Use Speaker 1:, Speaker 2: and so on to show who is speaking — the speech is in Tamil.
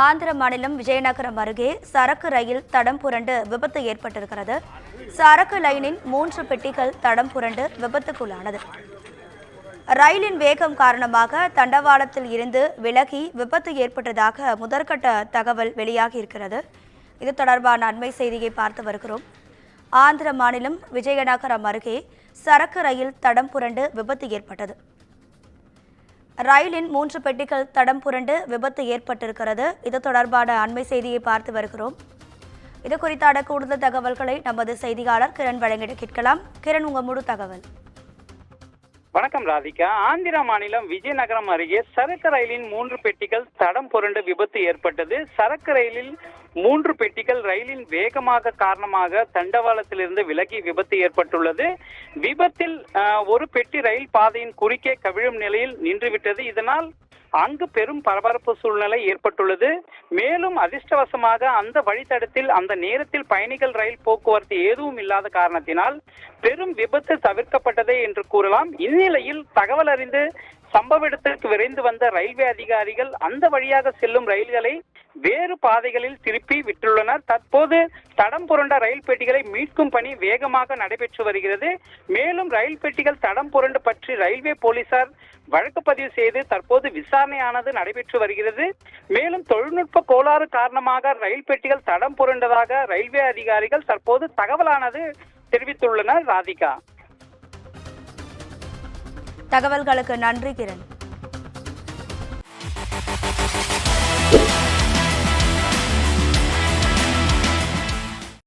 Speaker 1: ஆந்திர மாநிலம் விஜயநகரம் அருகே சரக்கு ரயில் தடம் புரண்டு விபத்து ஏற்பட்டிருக்கிறது. சரக்கு லைனின் 3 பெட்டிகள் தடம் புரண்டு விபத்துக்குள்ளானது. ரயிலின் வேகம் காரணமாக தண்டவாளத்தில் இருந்து விலகி விபத்து ஏற்பட்டதாக முதற்கட்ட தகவல் வெளியாகி இருக்கிறது. இது தொடர்பான அண்மை செய்தியை பார்த்து வருகிறோம். ஆந்திர மாநிலம் விஜயநகரம் அருகே சரக்கு ரயில் தடம் புரண்டு விபத்து ஏற்பட்டது. ரயிலின் 3 பெட்டிகள் தடம் புரண்டு விபத்து ஏற்பட்டிருக்கிறது. இது தொடர்பான அண்மை செய்தியை பார்த்து வருகிறோம். இது குறித்தான கூடுதல் தகவல்களை நமது செய்தியாளர் கிரண் வழங்கிட கேட்கலாம். கிரண், உங்க முழு தகவல்.
Speaker 2: வணக்கம் ராதிகா. ஆந்திரா மாநிலம் விஜயநகரம் அருகே சரக்கு ரயிலின் 3 பெட்டிகள் தடம் புரண்டு விபத்து ஏற்பட்டது. சரக்கு ரயிலில் 3 பெட்டிகள் ரயிலின் வேகமாக காரணமாக தண்டவாளத்திலிருந்து விலகி விபத்து ஏற்பட்டுள்ளது. விபத்தில் ஒரு பெட்டி ரயில் பாதையின் குறுக்கே கவிழும் நிலையில் நின்றுவிட்டது. இதனால் அங்கு பெரும் பரபரப்பு சூழ்நிலை ஏற்பட்டுள்ளது. மேலும் அதிர்ஷ்டவசமாக அந்த வழித்தடத்தில் அந்த நேரத்தில் பயணிகள் ரயில் போக்குவரத்து எதுவும் இல்லாத காரணத்தினால் பெரும் விபத்து தவிர்க்கப்பட்டதே என்று கூறலாம். இந்நிலையில் தகவல் அறிந்து சம்பவ இடத்திற்கு விரைந்து வந்த ரயில்வே அதிகாரிகள் அந்த வழியாக செல்லும் ரயில்களை வேறு பாதைகளில் திருப்பி விட்டுள்ளனர். தற்போது தடம் புரண்ட ரயில் பெட்டிகளை மீட்கும் பணி வேகமாக நடைபெற்று வருகிறது. மேலும் ரயில் பெட்டிகள் தடம் புரண்டு பற்றி ரயில்வே போலீசார் வழக்கு பதிவு செய்து தற்போது விசாரணையானது நடைபெற்று வருகிறது. மேலும் தொழில்நுட்ப கோளாறு காரணமாக ரயில் பெட்டிகள் தடம் புரண்டதாக ரயில்வே அதிகாரிகள் தற்போது தகவலானது தெரிவித்துள்ளனர். ராதிகா,
Speaker 1: தகவல்களுக்கு நன்றி கிரண்.